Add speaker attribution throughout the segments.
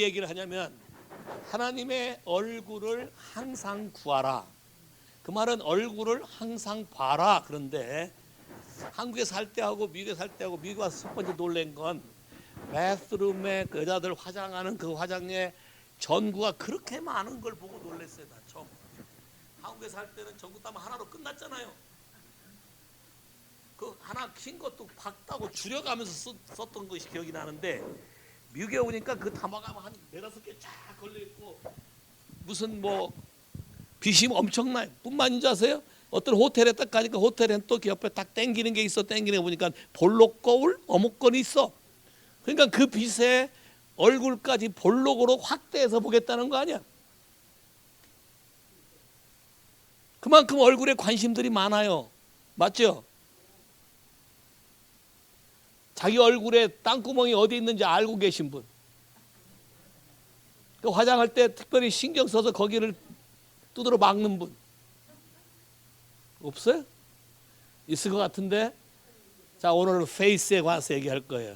Speaker 1: 얘기를 하냐면 하나님의 얼굴을 항상 구하라. 그 말은 얼굴을 항상 봐라. 그런데 한국에 살 때하고 미국에 살 때하고 미국에 와서 첫 번째 놀란 건 바스룸에 그 여자들 화장하는 그 화장의 전구가 그렇게 많은 걸 보고 놀랐어요. 나 처음. 한국에 살 때는 전구 따면 하나로 끝났잖아요. 그 하나 킨 것도 박다고 줄여가면서 썼던 것이 기억이 나는데 미국에 오니까 그 담아가면 한 4-5개 쫙 걸려있고 무슨 뭐 빛이 엄청나요. 뿐만 아니지 아세요? 어떤 호텔에 딱 가니까 호텔엔 또 옆에 딱 땡기는 게 있어. 땡기는 거 보니까 볼록 거울 어묵건이 있어. 그러니까 그 빛에 얼굴까지 볼록으로 확대해서 보겠다는 거 아니야. 그만큼 얼굴에 관심들이 많아요. 맞죠? 자기 얼굴에 땅구멍이 어디 있는지 알고 계신 분. 그 화장할 때 특별히 신경 써서 거기를 두드러 막는 분. 없어요? 있을 것 같은데. 자, 오늘은 페이스에 관해서 얘기할 거예요.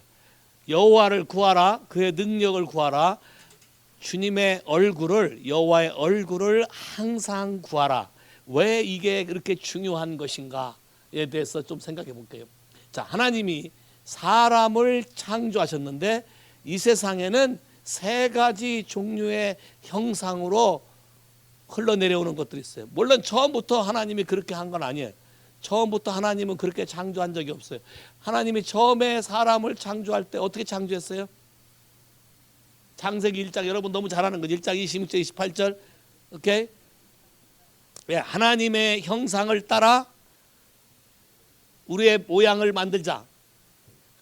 Speaker 1: 여호와를 구하라. 그의 능력을 구하라. 주님의 얼굴을, 여호와의 얼굴을 항상 구하라. 왜 이게 그렇게 중요한 것인가에 대해서 좀 생각해 볼게요. 자, 하나님이 사람을 창조하셨는데 이 세상에는 3가지 종류의 형상으로 흘러내려오는 것들이 있어요. 물론 처음부터 하나님이 그렇게 한 건 아니에요. 처음부터 하나님은 그렇게 창조한 적이 없어요. 하나님이 처음에 사람을 창조할 때 어떻게 창조했어요? 창세기 1장, 여러분 너무 잘 아는 거죠. 1장 26절 28절. 오케이? 왜? 하나님의 형상을 따라 우리의 모양을 만들자.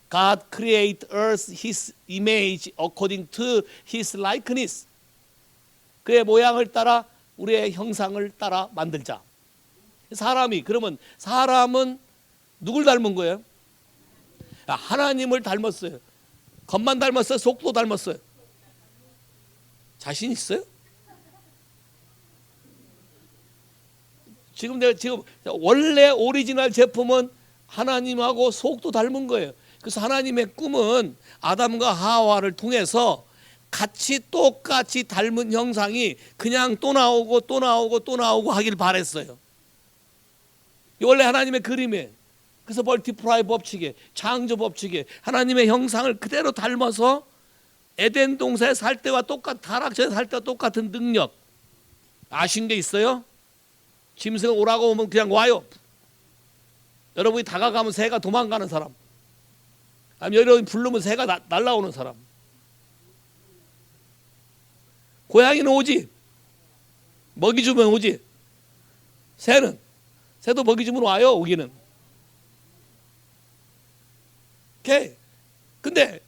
Speaker 1: God create earth his image according to his likeness. 그의 모양을 따라 우리의 형상을 따라 만들자. 사람이, 그러면 사람은 누굴 닮은 거예요? 하나님을 닮았어요. 겉만 닮았어요? 속도 닮았어요? 자신 있어요? 지금 원래 오리지널 제품은 하나님하고 속도 닮은 거예요. 그래서 하나님의 꿈은 아담과 하와를 통해서 같이 똑같이 닮은 형상이 그냥 또 나오고 또 나오고 또 나오고 하길 바랬어요. 원래 하나님의 그림이에요. 그래서 멀티플라이 법칙에, 창조 법칙에 하나님의 형상을 그대로 닮아서 에덴 동산에 살 때와 타락처에 살 때와 똑같은 능력. 아신 게 있어요? 짐승 오라고 오면 그냥 와요. 여러분이 다가가면 새가 도망가는 사람, 아니면 여러분이 부르면 새가 날아오는 사람. 고양이는 오지, 먹이 주면 오지. 새도 먹이 주면 와요. 오기는. 오케이. 근데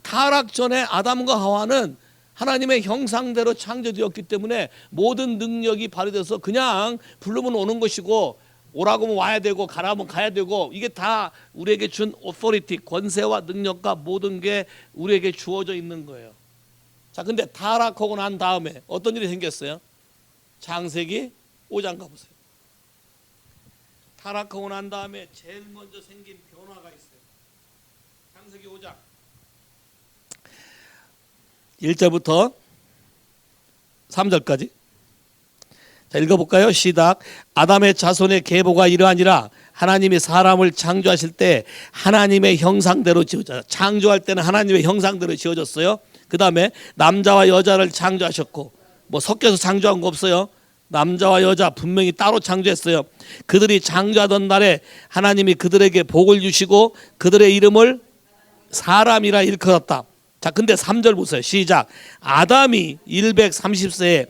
Speaker 1: 타락 전에 아담과 하와는 하나님의 형상대로 창조되었기 때문에 모든 능력이 발휘돼서 그냥 부르면 오는 것이고, 오라고 하면 와야 되고, 가라 하면 가야 되고, 이게 다 우리에게 준 오토리티, 권세와 능력과 모든 게 우리에게 주어져 있는 거예요. 자, 근데 타락하고 난 다음에 어떤 일이 생겼어요? 창세기 5장 가보세요. 타락하고 난 다음에 제일 먼저 생긴 변화가 있어요. 창세기 5장 1절부터 3절까지. 자, 읽어볼까요? 시작. 아담의 자손의 계보가 이러하니라. 하나님이 사람을 창조하실 때 하나님의 형상대로 지어졌어요. 창조할 때는 하나님의 형상대로 지어졌어요. 그 다음에 남자와 여자를 창조하셨고, 뭐 섞여서 창조한 거 없어요. 남자와 여자 분명히 따로 창조했어요. 그들이 창조하던 날에 하나님이 그들에게 복을 주시고 그들의 이름을 사람이라 일컬었다. 자, 근데 3절 보세요. 시작. 아담이 130세에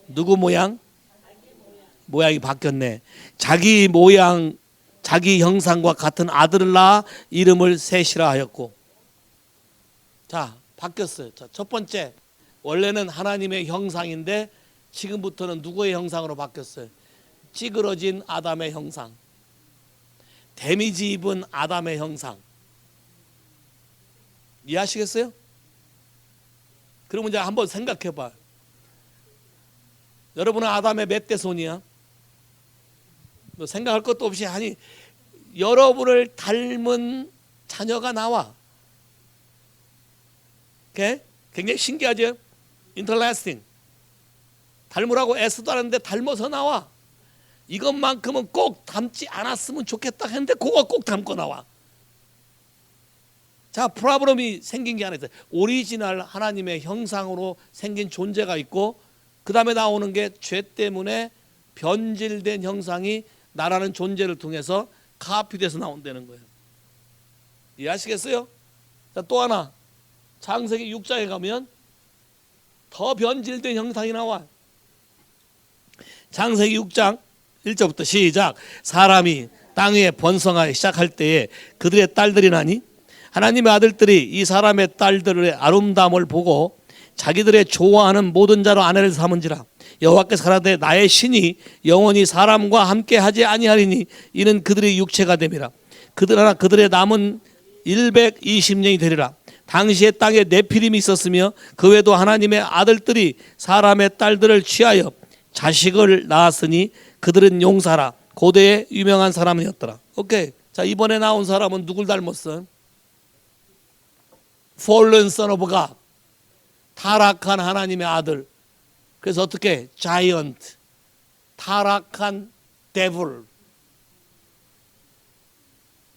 Speaker 1: 누구 모양? 모양이 바뀌었네. 자기 모양, 자기 형상과 같은 아들을 낳아 이름을 셋이라 하였고. 자, 바뀌었어요. 자, 첫 번째, 원래는 하나님의 형상인데 지금부터는 누구의 형상으로 바뀌었어요? 찌그러진 아담의 형상, 데미지 입은 아담의 형상. 이해하시겠어요? 그러면 이제 한번 생각해 봐. 여러분은 아담의 몇 대 손이야? 뭐 생각할 것도 없이, 아니, 여러분을 닮은 자녀가 나와. 오케이? 굉장히 신기하죠? interesting. 닮으라고 애쓰도 않았는데 닮아서 나와. 이것만큼은 꼭 닮지 않았으면 좋겠다 했는데 그거 꼭 닮고 나와. 자, 프로블럼이 생긴 게 하나 있어요. 오리지널 하나님의 형상으로 생긴 존재가 있고, 그 다음에 나오는 게 죄 때문에 변질된 형상이 나라는 존재를 통해서 카피돼서 나온다는 거예요. 이해하시겠어요? 자, 또 하나, 창세기 6장에 가면 더 변질된 형상이 나와. 창세기 6장 1절부터 시작. 사람이 땅 위에 번성하기 시작할 때에 그들의 딸들이 나니 하나님의 아들들이 이 사람의 딸들의 아름다움을 보고 자기들의 좋아하는 모든 자로 아내를 삼은지라. 여호와께서 가라사대 나의 신이 영원히 사람과 함께 하지 아니하리니 이는 그들의 육체가 됨이라. 그들의 남은 120년이 되리라. 당시에 땅에 네피림이 있었으며 그 외에도 하나님의 아들들이 사람의 딸들을 취하여 자식을 낳았으니 그들은 용사라. 고대의 유명한 사람이었더라. 오케이. 자, 이번에 나온 사람은 누굴 닮았어? Fallen Son of God. 타락한 하나님의 아들. 그래서 어떻게? Giant. 타락한 Devil.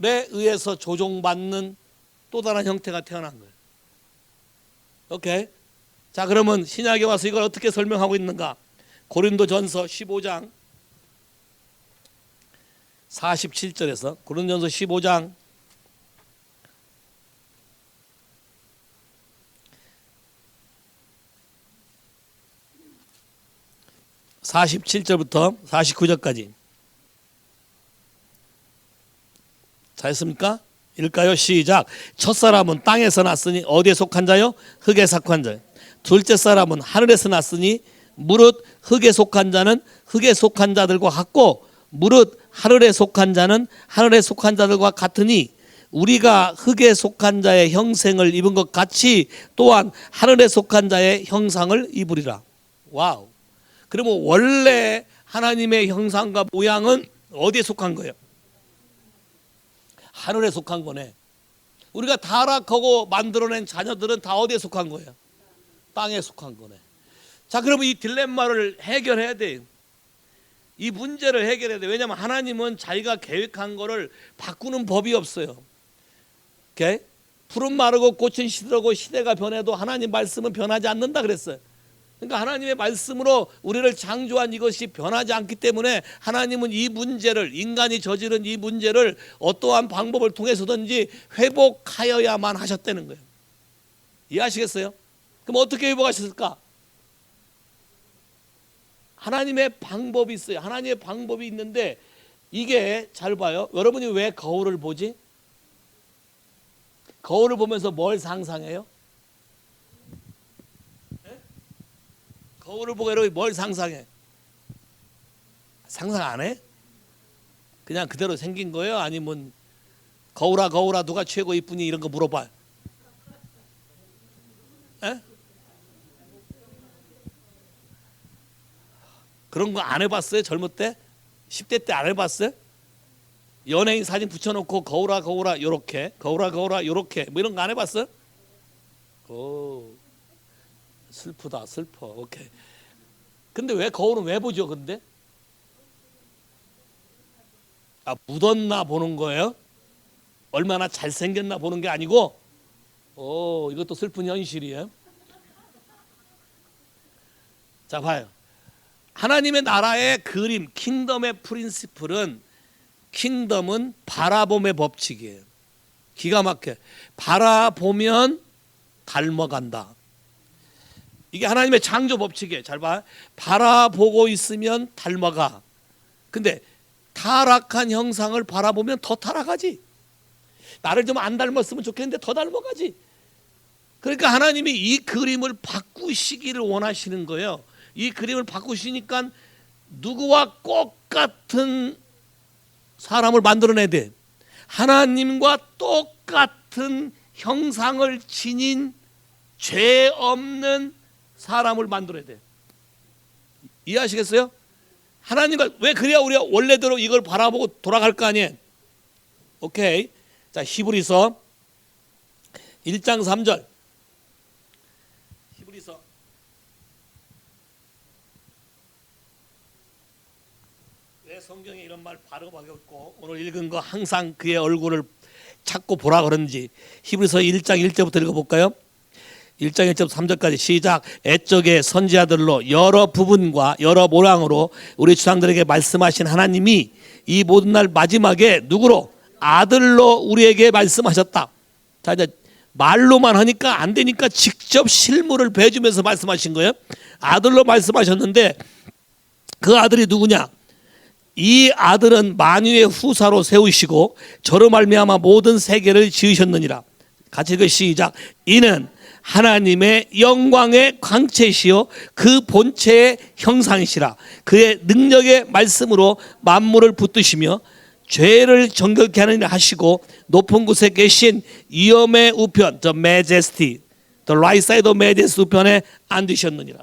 Speaker 1: 에 의해서 조종받는 또 다른 형태가 태어난 거예요. 오케이. 자, 그러면 신약에 와서 이걸 어떻게 설명하고 있는가? 고린도전서 15장 47절에서 고린도전서 15장 47절부터 49절까지. 잘했습니까? 읽을까요? 시작. 첫사람은 땅에서 났으니 어디에 속한 자요? 흙에 속한 자. 둘째 사람은 하늘에서 났으니 무릇 흙에 속한 자는 흙에 속한 자들과 같고 무릇 하늘에 속한 자는 하늘에 속한 자들과 같으니 우리가 흙에 속한 자의 형상을 입은 것 같이 또한 하늘에 속한 자의 형상을 입으리라. 와우. 그러면 원래 하나님의 형상과 모양은 어디에 속한 거예요? 하늘에 속한 거네. 우리가 타락하고 만들어낸 자녀들은 다 어디에 속한 거예요? 땅에 속한 거네. 자, 그러면 이 딜레마를 해결해야 돼요. 이 문제를 해결해야 돼. 왜냐하면 하나님은 자기가 계획한 거를 바꾸는 법이 없어요. 오케이? 풀은 마르고 꽃은 시들고 시대가 변해도 하나님 말씀은 변하지 않는다 그랬어요. 그러니까 하나님의 말씀으로 우리를 창조한 이것이 변하지 않기 때문에 하나님은 이 문제를, 인간이 저지른 이 문제를 어떠한 방법을 통해서든지 회복하여야만 하셨다는 거예요. 이해하시겠어요? 그럼 어떻게 회복하셨을까? 하나님의 방법이 있어요. 하나님의 방법이 있는데 이게 잘 봐요. 여러분이 왜 거울을 보지? 거울을 보면서 뭘 상상해요? 네? 거울을 보고 여러분이 뭘 상상해? 상상 안 해? 그냥 그대로 생긴 거예요? 아니면 거울아 거울아 누가 최고 이쁘니 이런 거 물어봐요. 에? 그런 거 안 해봤어요? 젊을 때? 10대 때 안 해봤어요? 연예인 사진 붙여놓고 거울아 거울아 요렇게 거울아 거울아 요렇게 뭐 이런 거 안 해봤어요? 오, 슬프다 슬퍼. 오케이. 근데 왜 거울은 왜 보죠? 근데 묻었나 보는 거예요? 얼마나 잘생겼나 보는 게 아니고. 오, 이것도 슬픈 현실이에요. 자, 봐요. 하나님의 나라의 그림, 킹덤의 프린시플은, 킹덤은 바라봄의 법칙이에요. 기가 막혀. 바라보면 닮아간다. 이게 하나님의 창조 법칙이에요. 잘 봐. 바라보고 있으면 닮아가. 근데 타락한 형상을 바라보면 더 타락하지. 나를 좀 안 닮았으면 좋겠는데 더 닮아가지. 그러니까 하나님이 이 그림을 바꾸시기를 원하시는 거예요. 이 그림을 바꾸시니까 누구와 똑같은 사람을 만들어내야 돼. 하나님과 똑같은 형상을 지닌 죄 없는 사람을 만들어야 돼. 이해하시겠어요? 하나님과 왜 그래야 우리가 원래대로 이걸 바라보고 돌아갈 거 아니에요. 오케이. 자, 히브리서 1장 3절. 히브리서 내 성경에 이런 말 발음하고 있고 오늘 읽은 거 항상 그의 얼굴을 찾고 보라 그런지 히브리서 1장 1절부터 읽어볼까요? 1장 1절 3절까지 시작. 애적의 선지자들로 여러 부분과 여러 모양으로 우리 주상들에게 말씀하신 하나님이 이 모든 날 마지막에 누구로? 아들로 우리에게 말씀하셨다. 자, 이제 말로만 하니까 안 되니까 직접 실물을 배주면서 말씀하신 거예요. 아들로 말씀하셨는데 그 아들이 누구냐? 이 아들은 만유의 후사로 세우시고 저로 말미암아 모든 세계를 지으셨느니라. 같이 읽어 시작. 이는 하나님의 영광의 광채시요 그 본체의 형상이시라. 그의 능력의 말씀으로 만물을 붙드시며 죄를 정결케 하는 일 하시고 높은 곳에 계신 위엄의 우편 the majesty the right side of majesty 우편에 앉으셨느니라.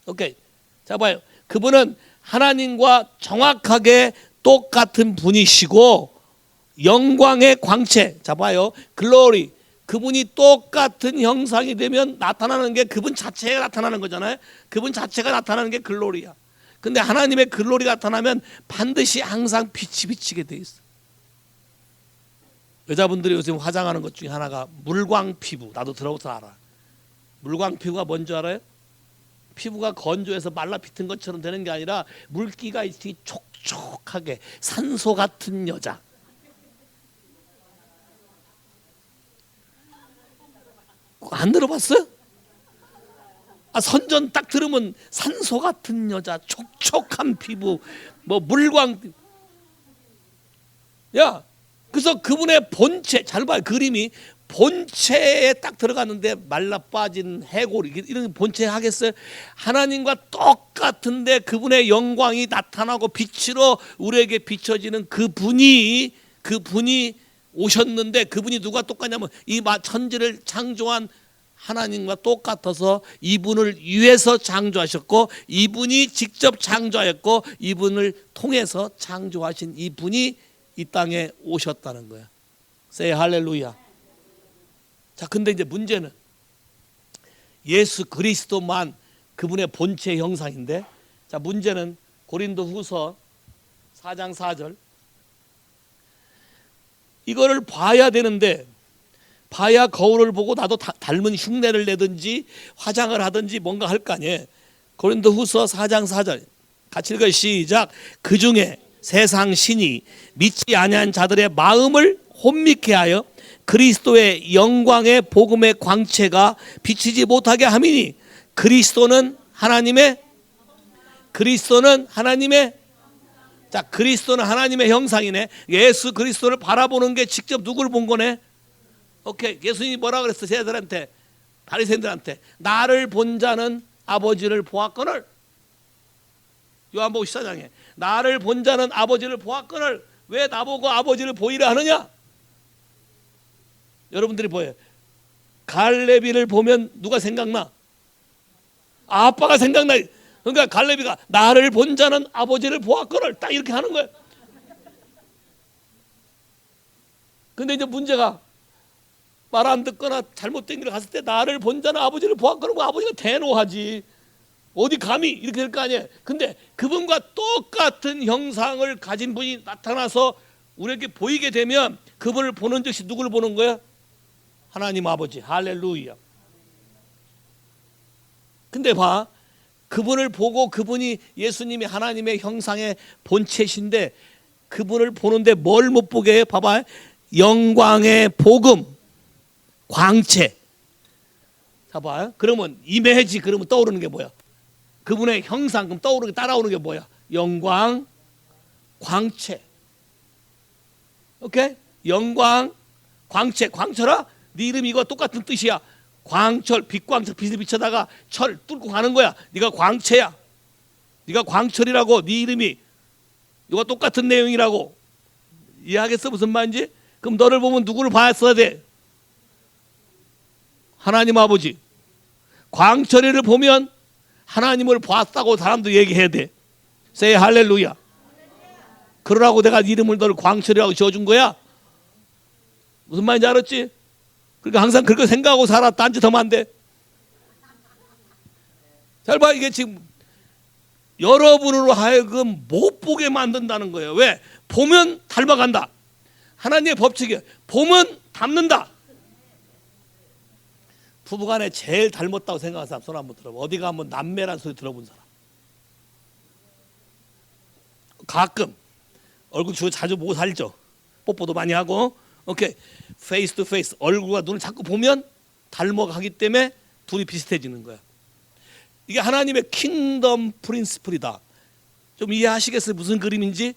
Speaker 1: 오케이. 자 봐요. 그분은 하나님과 정확하게 똑같은 분이시고 영광의 광채. 자 봐요. 글로리. 그분이 똑같은 형상이 되면 나타나는 게 그분 자체가 나타나는 거잖아요. 그분 자체가 나타나는 게 글로리야. 근데 하나님의 글로리가 나타나면 반드시 항상 빛이 비치게 돼 있어. 여자분들이 요즘 화장하는 것 중에 하나가 물광 피부. 나도 들어서 알아. 물광 피부가 뭔지 알아요? 피부가 건조해서 말라 비튼 것처럼 되는 게 아니라 물기가 있으니 촉촉하게 산소 같은 여자. 안 들어봤어요? 아, 선전 딱 들으면 산소 같은 여자, 촉촉한 피부, 뭐 물광. 야, 그래서 그분의 본체, 잘 봐요. 그림이 본체에 딱 들어갔는데 말라 빠진 해골 이런 본체 하겠어요? 하나님과 똑같은데 그분의 영광이 나타나고 빛으로 우리에게 비춰지는 그분이 오셨는데 그분이 누가 똑같냐면 이 천지를 창조한 하나님과 똑같아서 이분을 위해서 창조하셨고 이분이 직접 창조하였고 이분을 통해서 창조하신 이분이 이 땅에 오셨다는 거야. Say 할렐루야. 자, 근데 이제 문제는 예수 그리스도만 그분의 본체 형상인데, 자, 문제는 고린도후서 4장 4절. 이거를 봐야 되는데 봐야 거울을 보고 나도 닮은 흉내를 내든지 화장을 하든지 뭔가 할 거 아니에요. 고린도후서 4장 4절 같이 읽어 시작. 그중에 세상 신이 믿지 아니한 자들의 마음을 혼미케 하여 그리스도의 영광의 복음의 광채가 비치지 못하게 함이니 그리스도는 하나님의 자, 그리스도는 하나님의 형상이네. 예수 그리스도를 바라보는 게 직접 누구를 본 거네? 오케이. 예수님이 뭐라 그랬어? 제자들한테, 바리새인들한테 나를 본 자는 아버지를 보았거늘. 요한복음 14장에 나를 본 자는 아버지를 보았거늘. 왜 나보고 아버지를 보이라 하느냐? 여러분들이 보여요. 갈레비를 보면 누가 생각나? 아빠가 생각나. 그러니까 갈레비가 나를 본 자는 아버지를 보았거늘 딱 이렇게 하는 거예요. 근데 이제 문제가 말 안 듣거나 잘못된 길을 갔을 때 나를 본 자는 아버지를 보았거늘 뭐 아버지가 대노하지. 어디 감히 이렇게 될 거 아니에요. 근데 그분과 똑같은 형상을 가진 분이 나타나서 우리에게 보이게 되면 그분을 보는 즉시 누구를 보는 거야? 하나님 아버지. 할렐루야. 근데 봐. 그분을 보고 그분이 예수님이 하나님의 형상의 본체신데 그분을 보는데 뭘 못 보게 해요? 봐봐요. 영광의 복음, 광채. 봐봐요. 그러면 이미지 그러면 떠오르는 게 뭐야? 그분의 형상 그럼 떠오르게 따라오는 게 뭐야? 영광, 광채. 오케이? 영광, 광채. 광철아, 네 이름이 이거 똑같은 뜻이야. 광철, 빛광철, 빛을 비춰다가 철 뚫고 가는 거야. 네가 광채야. 네가 광철이라고. 네 이름이 이거 똑같은 내용이라고. 이해하겠어? 무슨 말인지? 그럼 너를 보면 누구를 봤어야 돼? 하나님 아버지. 광철이를 보면 하나님을 봤다고 사람도 얘기해야 돼. Say 할렐루야. 그러라고 내가 이름을 너를 광철이라고 지어준 거야. 무슨 말인지 알았지? 그러니까 항상 그렇게 생각하고 살아. 딴짓하면 안 돼. 잘 봐. 이게 지금 여러분으로 하여금 못 보게 만든다는 거예요. 왜? 보면 닮아간다. 하나님의 법칙이에요. 보면 닮는다. 부부간에 제일 닮았다고 생각하는 사람 손 한번 들어봐. 어디 가면 남매란 소리 들어본 사람. 가끔 얼굴 주로 자주 보고 살죠. 뽀뽀도 많이 하고. 오케이. 페이스 투 페이스, 얼굴과 눈을 자꾸 보면 닮아가기 때문에 둘이 비슷해지는 거야. 이게 하나님의 킹덤 프린시플이다. 좀 이해하시겠어요? 무슨 그림인지?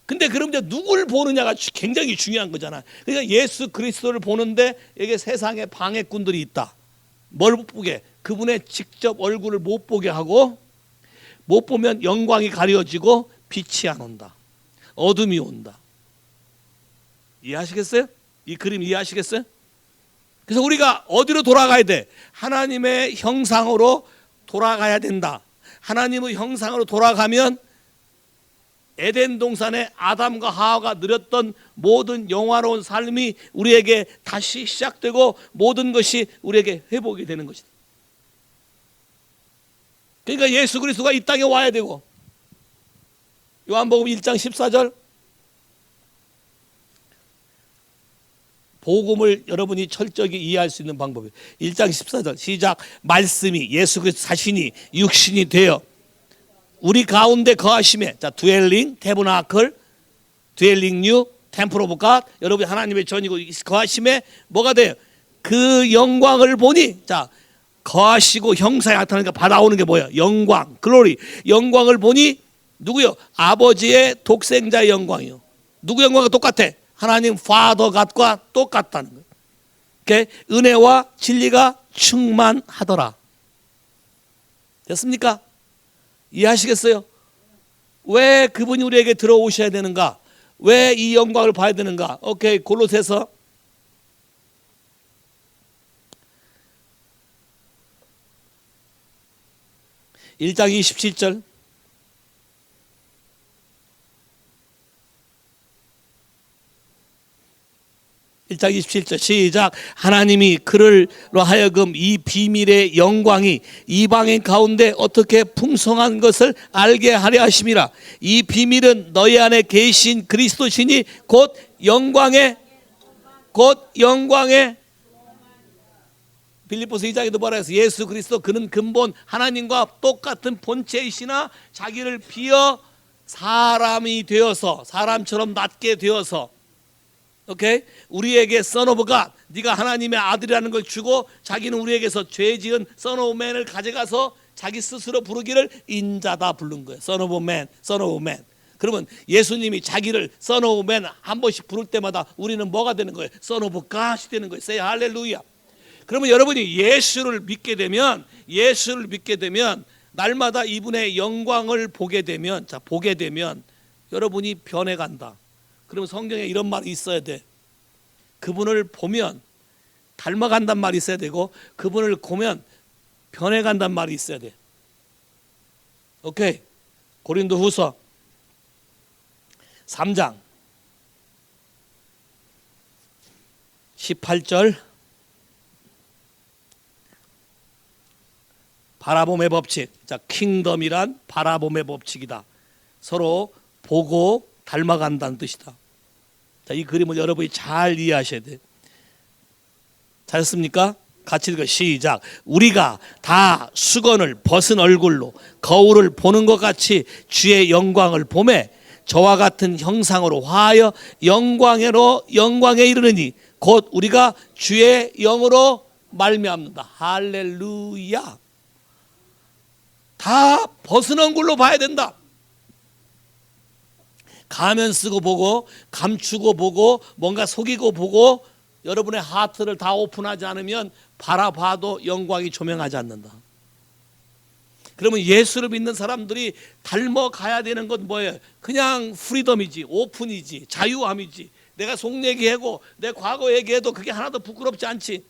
Speaker 1: 근데 그럼 이제 누굴 보느냐가 굉장히 중요한 거잖아. 그러니까 예수 그리스도를 보는데 여기 세상에 방해꾼들이 있다. 뭘 못 보게? 그분의 직접 얼굴을 못 보게 하고, 못 보면 영광이 가려지고 빛이 안 온다. 어둠이 온다. 이해하시겠어요? 이 그림 이해하시겠어요? 그래서 우리가 어디로 돌아가야 돼? 하나님의 형상으로 돌아가야 된다. 하나님의 형상으로 돌아가면 에덴 동산에 아담과 하와가 누렸던 모든 영화로운 삶이 우리에게 다시 시작되고 모든 것이 우리에게 회복이 되는 것이다. 그러니까 예수 그리스도가 이 땅에 와야 되고, 요한복음 1장 14절, 복음을 여러분이 철저히 이해할 수 있는 방법이에요. 1장 14절 시작. 말씀이 예수 그리스도 자신이 육신이 되어 우리 가운데 거하심에, 자, dwelling, tabernacle, dwelling new, temple of God, 여러분이 하나님의 전이고 거하심에 뭐가 돼요? 그 영광을 보니, 자, 거하시고 형상이 나타나니까 받아오는 게 뭐예요? 영광, glory. 영광을 보니 누구요? 아버지의 독생자의 영광이요. 누구 영광과 똑같아? 하나님 Father God과 똑같다는 거예요. 오케이? 은혜와 진리가 충만하더라. 됐습니까? 이해하시겠어요? 왜 그분이 우리에게 들어오셔야 되는가? 왜 이 영광을 봐야 되는가? 오케이, 골로새서 1장 27절. 일장 27절 시작. 하나님이 그를로 하여금 이 비밀의 영광이 이방인 가운데 어떻게 풍성한 것을 알게 하려 하심이라. 이 비밀은 너희 안에 계신 그리스도시니 곧 영광의 빌립보서 2장에도 뭐라 해서 예수 그리스도 그는 근본 하나님과 똑같은 본체이시나 자기를 비어 사람이 되어서, 사람처럼 낮게 되어서, 오케이? 우리에게 Son of God, 네가 하나님의 아들이라는 걸 주고 자기는 우리에게서 죄 지은 Son of Man을 가져가서 자기 스스로 부르기를 인자다 부른 거예요. Son of Man, Son of Man. 그러면 예수님이 자기를 Son of Man 한 번씩 부를 때마다 우리는 뭐가 되는 거예요? Son of God이 되는 거예요. Say 할렐루야. 그러면 여러분이 예수를 믿게 되면 날마다 이분의 영광을 보게 되면, 자, 보게 되면 여러분이 변해간다. 그러면 성경에 이런 말이 있어야 돼. 그분을 보면 닮아간단 말이 있어야 되고, 그분을 보면 변해간단 말이 있어야 돼. 오케이. 고린도후서 3장 18절 바라봄의 법칙. 자, 킹덤이란 바라봄의 법칙이다. 서로 보고 닮아간다는 뜻이다. 자, 이 그림을 여러분이 잘 이해하셔야 돼. 잘했습니까? 같이 읽어 시작. 우리가 다 수건을 벗은 얼굴로 거울을 보는 것 같이 주의 영광을 보매 저와 같은 형상으로 화하여 영광에 이르느니 곧 우리가 주의 영으로 말미암는다. 할렐루야. 다 벗은 얼굴로 봐야 된다. 가면 쓰고 보고 감추고 보고 뭔가 속이고 보고 여러분의 하트를 다 오픈하지 않으면 바라봐도 영광이 조명하지 않는다. 그러면 예수를 믿는 사람들이 닮아가야 되는 건 뭐예요? 그냥 프리덤이지, 오픈이지, 자유함이지. 내가 속 얘기하고 내 과거 얘기해도 그게 하나도 부끄럽지 않지.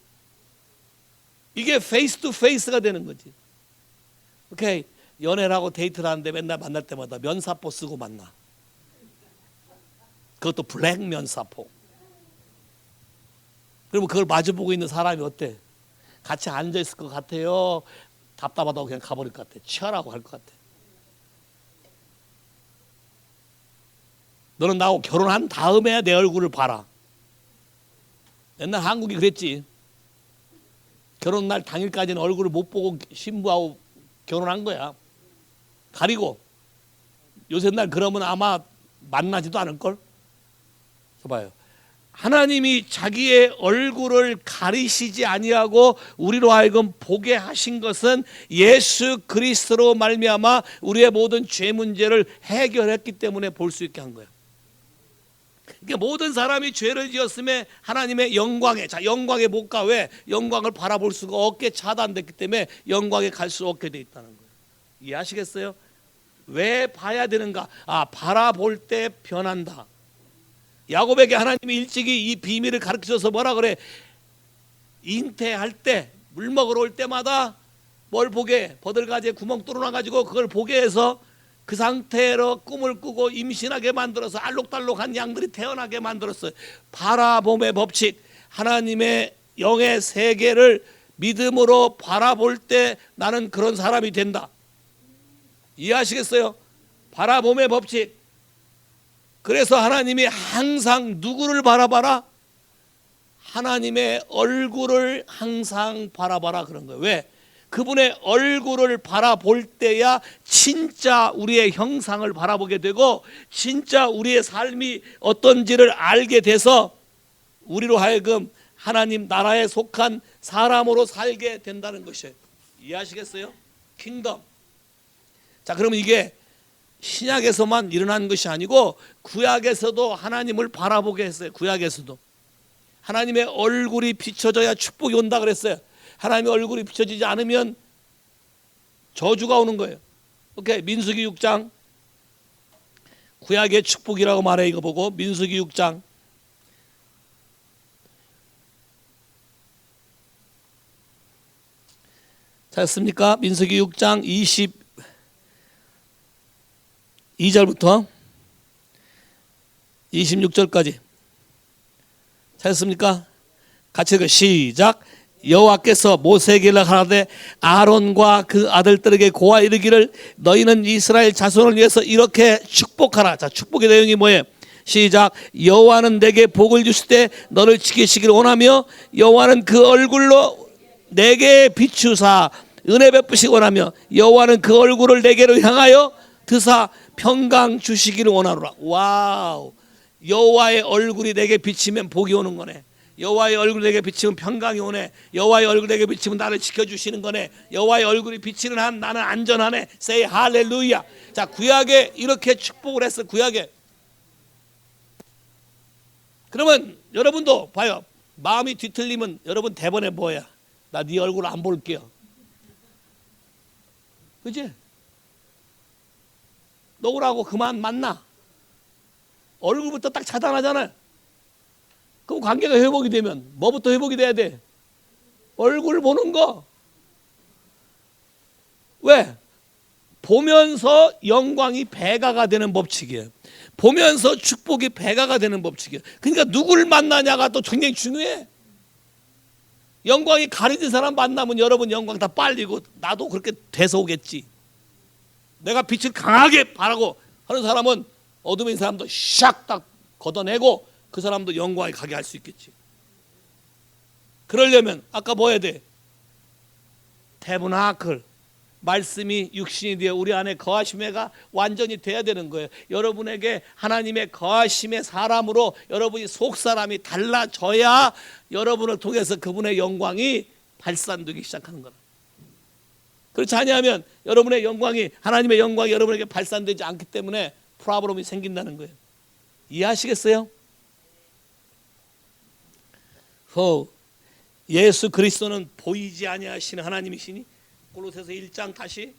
Speaker 1: 이게 페이스 투 페이스가 되는 거지. 오케이. 연애라고 데이트를 하는데 맨날 만날 때마다 면사포 쓰고 만나. 그것도 블랙 면사포. 그러면 그걸 마주보고 있는 사람이 어때? 같이 앉아있을 것 같아요? 답답하다고 그냥 가버릴 것 같아? 취하라고 할 것 같아? 너는 나하고 결혼한 다음에 내 얼굴을 봐라. 옛날 한국이 그랬지. 결혼 날 당일까지는 얼굴을 못 보고 신부하고 결혼한 거야. 가리고. 요새 날 그러면 아마 만나지도 않을걸? 봐요. 하나님이 자기의 얼굴을 가리시지 아니하고 우리로 하여금 보게 하신 것은 예수 그리스도로 말미암아 우리의 모든 죄 문제를 해결했기 때문에 볼 수 있게 한 거예요. 그러니까 모든 사람이 죄를 지었음에 하나님의 영광에, 자, 영광에 못 가. 왜? 영광을 바라볼 수가 없게 차단됐기 때문에 영광에 갈 수 없게 돼 있다는 거예요. 이해하시겠어요? 왜 봐야 되는가? 바라볼 때 변한다. 야곱에게 하나님이 일찍이 이 비밀을 가르쳐줘서 뭐라 그래? 잉태할 때, 물 먹으러 올 때마다 뭘 보게? 버들가지에 구멍 뚫어놔가지고 그걸 보게 해서 그 상태로 꿈을 꾸고 임신하게 만들어서 알록달록한 양들이 태어나게 만들었어요. 바라봄의 법칙, 하나님의 영의 세계를 믿음으로 바라볼 때 나는 그런 사람이 된다. 이해하시겠어요? 바라봄의 법칙. 그래서 하나님이 항상 누구를 바라봐라? 하나님의 얼굴을 항상 바라봐라 그런 거예요. 왜? 그분의 얼굴을 바라볼 때야 진짜 우리의 형상을 바라보게 되고 진짜 우리의 삶이 어떤지를 알게 돼서 우리로 하여금 하나님 나라에 속한 사람으로 살게 된다는 것이에요. 이해하시겠어요? 킹덤. 자, 그러면 이게 신약에서만 일어난 것이 아니고 구약에서도 하나님을 바라보게 했어요. 구약에서도 하나님의 얼굴이 비춰져야 축복이 온다 그랬어요. 하나님의 얼굴이 비춰지지 않으면 저주가 오는 거예요. 오케이, 민수기 6장. 구약의 축복이라고 말해. 이거 보고 민수기 6장 찾았습니까? 민수기 6장 22절부터 26절까지 찾았습니까? 같이 시작. 여호와께서 모세에게 하라되 아론과 그 아들들에게 고하 이르기를 너희는 이스라엘 자손을 위해서 이렇게 축복하라. 자, 축복의 내용이 뭐예요? 시작. 여호와는 내게 복을 주실 때 너를 지키시기를 원하며 여호와는 그 얼굴로 내게 비추사 은혜 베푸시기 원하며 여호와는 그 얼굴을 내게로 향하여 드사 평강 주시기를 원하노라. 와우. 여호와의 얼굴이 내게 비치면 복이 오는 거네. 여호와의 얼굴이 내게 비치면 평강이 오네. 여호와의 얼굴이 내게 비치면 나를 지켜주시는 거네. 여호와의 얼굴이 비치는 한 나는 안전하네. Say 할렐루야. 자, 구약에 이렇게 축복을 했어. 구약에. 그러면 여러분도 봐요. 마음이 뒤틀리면 여러분 대번에 뭐야? 나 네 얼굴 안 볼게요. 그치? 놓으라고 그만 만나. 얼굴부터 딱 차단하잖아요. 그럼 관계가 회복이 되면 뭐부터 회복이 돼야 돼? 얼굴 보는 거. 왜? 보면서 영광이 배가가 되는 법칙이에요. 보면서 축복이 배가가 되는 법칙이에요. 그러니까 누구를 만나냐가 또 굉장히 중요해. 영광이 가려진 사람 만나면 여러분 영광 다 빨리고 나도 그렇게 돼서 오겠지. 내가 빛을 강하게 바라고 하는 사람은 어둠에 있는 사람도 샥 딱 걷어내고 그 사람도 영광에 가게 할 수 있겠지. 그러려면 아까 뭐 해야 돼? 태브나클, 말씀이 육신이 되어 우리 안에 거하심에가 완전히 돼야 되는 거예요. 여러분에게 하나님의 거하심의 사람으로 여러분이 속사람이 달라져야 여러분을 통해서 그분의 영광이 발산되기 시작하는 거라. 그렇지 않으면 여러분의 영광이, 하나님의 영광이 여러분에게 발산되지 않기 때문에 프로블럼이 생긴다는 거예요. 이해하시겠어요? 예수 그리스도는 보이지 아니하시는 하나님이시니. 골로새서 1장 다시.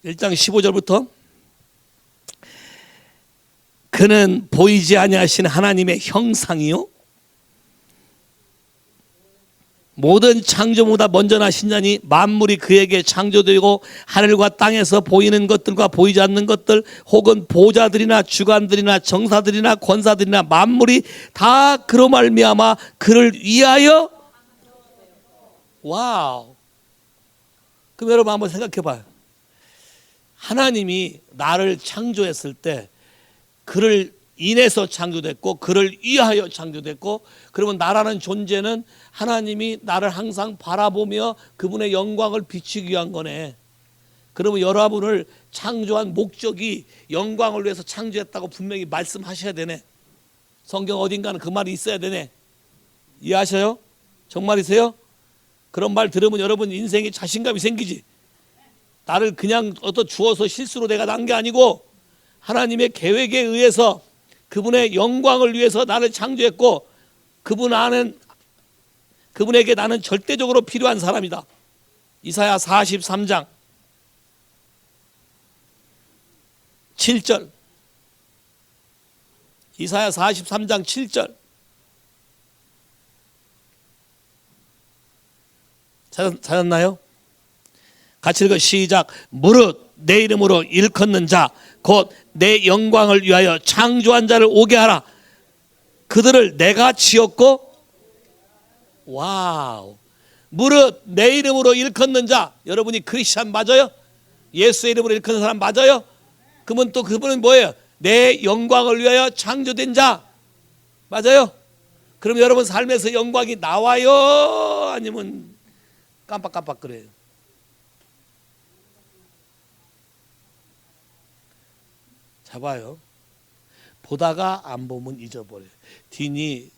Speaker 1: (1장 15절부터) 그는 보이지 아니하시는 하나님의 형상이요 모든 창조보다 먼저 나신 자니 만물이 그에게 창조되고 하늘과 땅에서 보이는 것들과 보이지 않는 것들 혹은 보좌들이나 주관들이나 정사들이나 권사들이나 만물이 다 그로 말미암아 그를 위하여. 와우. 그럼 여러분 한번 생각해 봐요. 하나님이 나를 창조했을 때 그를 인해서 창조됐고 그를 위하여 창조됐고, 그러면 나라는 존재는 하나님이 나를 항상 바라보며 그분의 영광을 비추기 위한 거네. 그러면 여러분을 창조한 목적이 영광을 위해서 창조했다고 분명히 말씀하셔야 되네. 성경 어딘가는 그 말이 있어야 되네. 이해하셔요? 정말이세요? 그런 말 들으면 여러분 인생에 자신감이 생기지. 나를 그냥 주어서 실수로 내가 난 게 아니고 하나님의 계획에 의해서 그분의 영광을 위해서 나를 창조했고, 그분에게 나는 절대적으로 필요한 사람이다. 이사야 43장 7절. 이사야 43장 7절. 찾았나요? 같이 읽어 시작. 무릇 내 이름으로 일컫는 자 곧 내 영광을 위하여 창조한 자를 오게 하라. 그들을 내가 지었고. 와우. 무릇 내 이름으로 일컫는 자. 여러분이 크리스찬 맞아요? 예수의 이름으로 일컫는 사람 맞아요? 그러면 또 그분은 뭐예요? 내 영광을 위하여 창조된 자 맞아요? 그럼 여러분 삶에서 영광이 나와요? 아니면 깜빡깜빡 그래요? 잡아요. 보다가 안 보면 잊어버려요. 딘이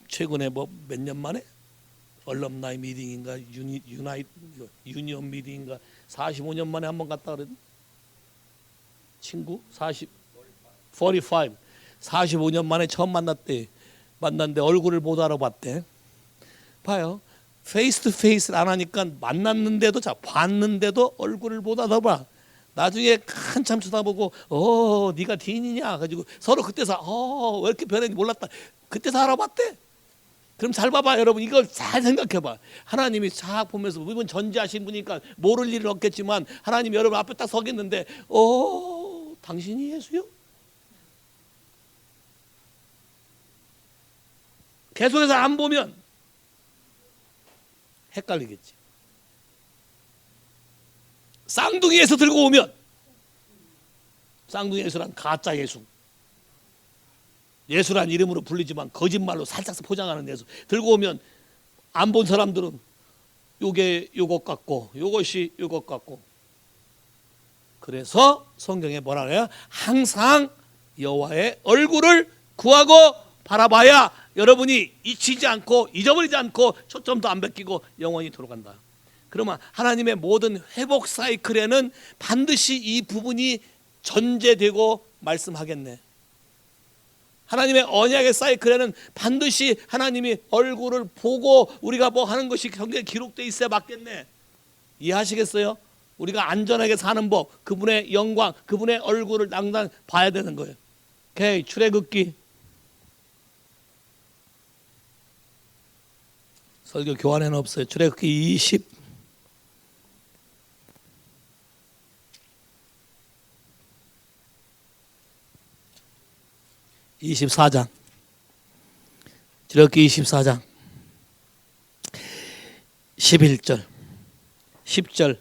Speaker 1: 최근에 몇 년 만에 얼럼나이 미팅인가 유니온 미팅인가 45년 만에 한 번 갔다 그랬는데, 친구 45년 만에 처음 만났는데 얼굴을 못 알아봤대. 봐요. 페이스 투 페이스를 안 하니까 만났는데도 봤는데도 얼굴을 못 알아봐. 나중에 한참 쳐다보고 네가 딘이냐 가지고 서로 그때서 왜 이렇게 변했는지 몰랐다. 그때서 알아봤대. 그럼 잘 봐봐 여러분. 이걸 잘 생각해봐. 하나님이 쫙 보면서 이분 전지하신 분이니까 모를 일은 없겠지만 하나님이 여러분 앞에 딱 서겠는데 당신이 예수요? 계속해서 안 보면 헷갈리겠지. 쌍둥이에서 들고 오면, 쌍둥이 예수란 가짜 예수, 예수란 이름으로 불리지만 거짓말로 살짝 포장하는 예수 들고 오면 안 본 사람들은 요게 요것 같고 요것이 요것 같고. 그래서 성경에 뭐라 그래요? 항상 여호와의 얼굴을 구하고 바라봐야 여러분이 잊히지 않고 잊어버리지 않고 초점도 안 베끼고 영원히 돌아간다. 그러면 하나님의 모든 회복 사이클에는 반드시 이 부분이 전제되고 말씀하겠네. 하나님의 언약의 사이클에는 반드시 하나님이 얼굴을 보고 우리가 뭐 하는 것이 성경에 기록되어 있어야 맞겠네. 이해하시겠어요? 우리가 안전하게 사는 법, 그분의 영광, 그분의 얼굴을 항상 봐야 되는 거예요. 오케이, 출애굽기. 설교 교환에는 없어요. 출애굽기 24장. 출애굽기 24장 11절 10절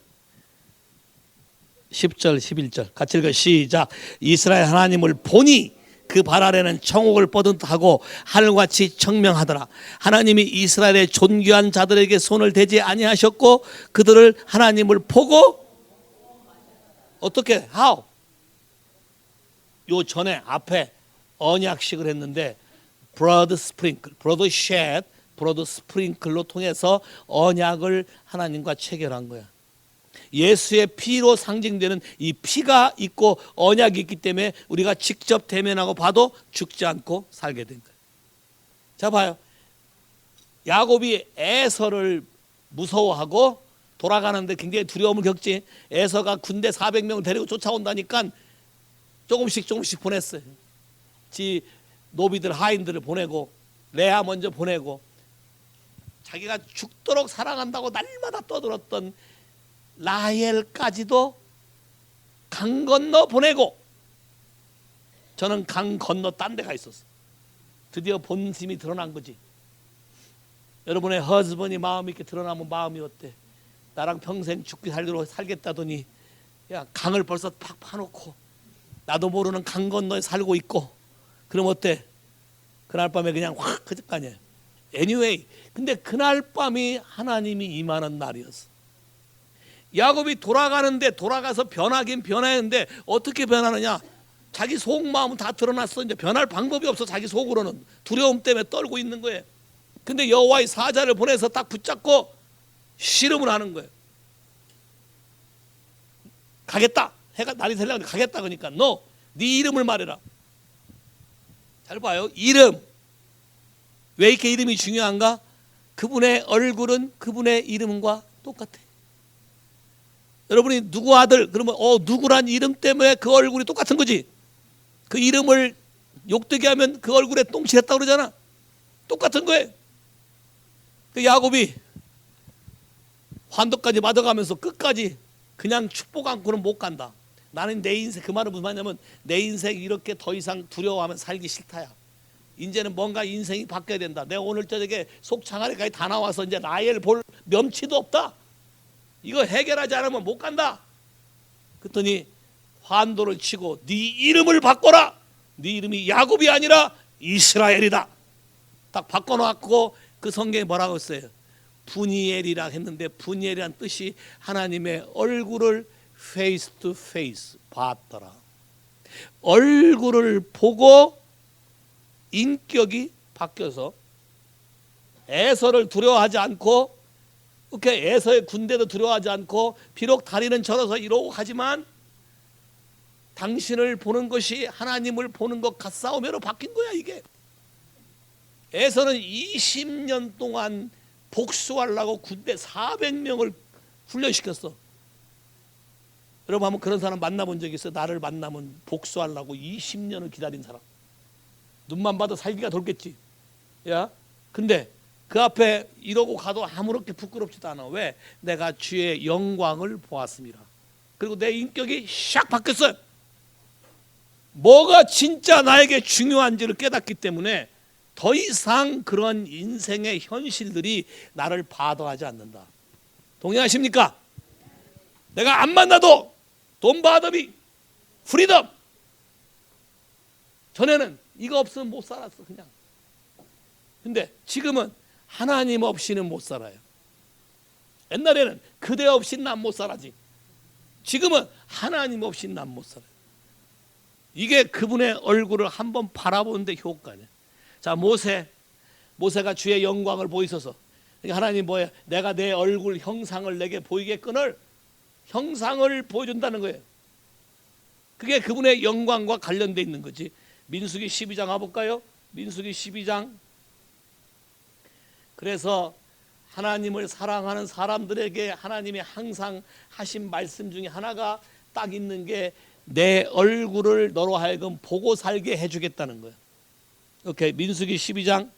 Speaker 1: 11절 같이 읽어 시작. 이스라엘 하나님을 보니 그 발 아래는 청옥을 뻗은하고 하늘같이 청명하더라. 하나님이 이스라엘의 존귀한 자들에게 손을 대지 아니하셨고 그들을 하나님을 보고 어떻게? How? 요 전에 앞에 언약식을 했는데 blood sprinkle, blood shed, blood sprinkle로 통해서 언약을 하나님과 체결한 거야. 예수의 피로 상징되는 이 피가 있고 언약이 있기 때문에 우리가 직접 대면하고 봐도 죽지 않고 살게 된 거예요. 자 봐요. 야곱이 에서를 무서워하고 돌아가는데 굉장히 두려움을 겪지. 에서가 군대 400명을 데리고 쫓아온다니까 조금씩 보냈어요. 지 노비들 하인들을 보내고 레아 먼저 보내고 자기가 죽도록 사랑한다고 날마다 떠들었던 라헬까지도 강 건너 보내고, 저는 강 건너 딴 데 가 있었어요. 드디어 본심이 드러난 거지. 여러분의 허즈번이 마음이 이렇게 드러나면 마음이 어때? 나랑 평생 죽기 살기로 살겠다더니 야 강을 벌써 팍 파놓고 나도 모르는 강 건너에 살고 있고 그럼 어때? 그날 밤에 그냥 확 그질 거 아니에요. Anyway, 근데 그날 밤이 하나님이 임하는 날이었어. 야곱이 돌아가서 변하긴 변했는데 어떻게 변하느냐? 자기 속마음은 다 드러났어. 이제 변할 방법이 없어. 자기 속으로는 두려움 때문에 떨고 있는 거예요. 근데 여호와의 사자를 보내서 딱 붙잡고 씨름을 하는 거예요. 가겠다. 해가 날이 새려고 가겠다. 그러니까 너 네 이름을 말해라. 잘 봐요. 이름. 왜 이렇게 이름이 중요한가? 그분의 얼굴은 그분의 이름과 똑같아. 여러분이 누구 아들 그러면 누구란 이름 때문에 그 얼굴이 똑같은 거지. 그 이름을 욕되게 하면 그 얼굴에 똥칠했다고 그러잖아. 똑같은 거예요. 그 야곱이 환도까지 맞아가면서 끝까지 그냥 축복 안고는 못 간다. 나는 내 인생, 그 말은 무슨 말이냐면 내 인생 이렇게 더 이상 두려워하면 살기 싫다야. 이제는 뭔가 인생이 바뀌어야 된다. 내가 오늘 저녁에 속 창아리까지 다 나와서 이제 라헬 볼 면치도 없다. 이거 해결하지 않으면 못 간다. 그랬더니 환도를 치고 네 이름을 바꿔라. 네 이름이 야곱이 아니라 이스라엘이다. 딱 바꿔놓고 그 성경에 뭐라고 했어요? 분이엘이라 했는데 분이엘이란 뜻이 하나님의 얼굴을 face to face 봤더라. 얼굴을 보고 인격이 바뀌어서 에서를 두려워하지 않고 이렇게 에서의 군대도 두려워하지 않고 비록 다리는 절어서 이러고 하지만 당신을 보는 것이 하나님을 보는 것 같사오매로 바뀐 거야. 이게 에서는 20년 동안 복수하려고 군대 400명을 훈련시켰어. 여러분 한번 그런 사람 만나본 적 있어요? 나를 만나면 복수하려고 20년을 기다린 사람. 눈만 봐도 살기가 돌겠지. 야, 근데 그 앞에 이러고 가도 아무렇게 부끄럽지도 않아. 왜? 내가 주의 영광을 보았습니다. 그리고 내 인격이 샥 바뀌었어요. 뭐가 진짜 나에게 중요한지를 깨닫기 때문에 더 이상 그런 인생의 현실들이 나를 바더하지 않는다. 동의하십니까? 내가 안 만나도 돈 받음이 프리덤. 전에는 이거 없으면 못 살았어 그냥. 근데 지금은 하나님 없이는 못 살아요. 옛날에는 그대 없이는 난 못 살아지. 지금은 하나님 없이는 난 못 살아요. 이게 그분의 얼굴을 한번 바라보는데 효과네. 자, 모세가 주의 영광을 보이소서. 하나님 뭐예요? 내가 내 얼굴 형상을 내게 보이게끈을 형상을 보여준다는 거예요. 그게 그분의 영광과 관련되어 있는 거지. 민수기 12장 가볼까요? 민수기 12장. 그래서 하나님을 사랑하는 사람들에게 하나님이 항상 하신 말씀 중에 하나가 딱 있는 게 내 얼굴을 너로 하여금 보고 살게 해주겠다는 거예요. 오케이, 민수기 12장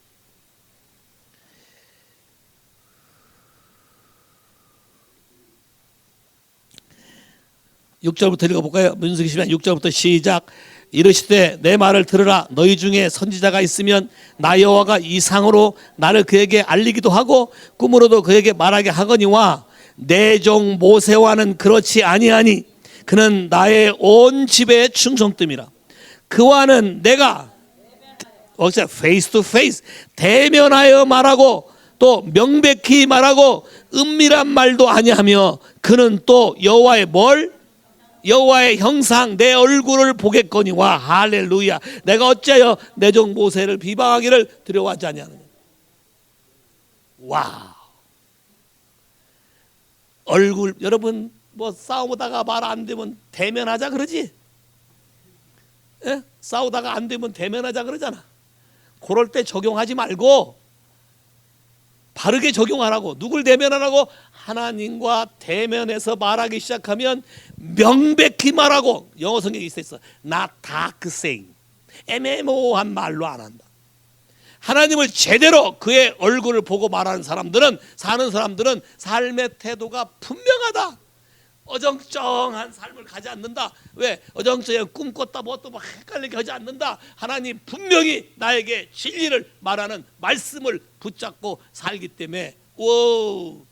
Speaker 1: 6절부터 읽어볼까요? 민수기 12장 6절부터 시작. 이르시되 내 말을 들으라. 너희 중에 선지자가 있으면 나 여호와가 이상으로 나를 그에게 알리기도 하고 꿈으로도 그에게 말하게 하거니와 내 종 모세와는 그렇지 아니하니 그는 나의 온 집의 충성됨이라. 그와는 내가 face to face 대면하여 말하고 또 명백히 말하고 은밀한 말도 아니하며 그는 또 여호와의 여호와의 형상 내 얼굴을 보겠거니와. 할렐루야. 내가 어찌하여 내 종 모세를 비방하기를 두려워하지 아니하느냐. 와, 얼굴. 여러분 뭐 싸우다가 말 안 되면 대면하자 그러지. 예? 싸우다가 안 되면 대면하자 그러잖아. 그럴 때 적용하지 말고 바르게 적용하라고. 누굴 대면하라고? 하나님과 대면해서 말하기 시작하면 명백히 말하고. 영어 성경에 있어. Not dark saying. 애매모호한 말로 안 한다. 하나님을 제대로 그의 얼굴을 보고 말하는 사람들은, 사는 사람들은 삶의 태도가 분명하다. 어정쩡한 삶을 가지 않는다. 왜? 어정쩡하게 꿈꿨다 뭐또 막 헷갈리게 하지 않는다. 하나님 분명히 나에게 진리를 말하는 말씀을 붙잡고 살기 때문에 오,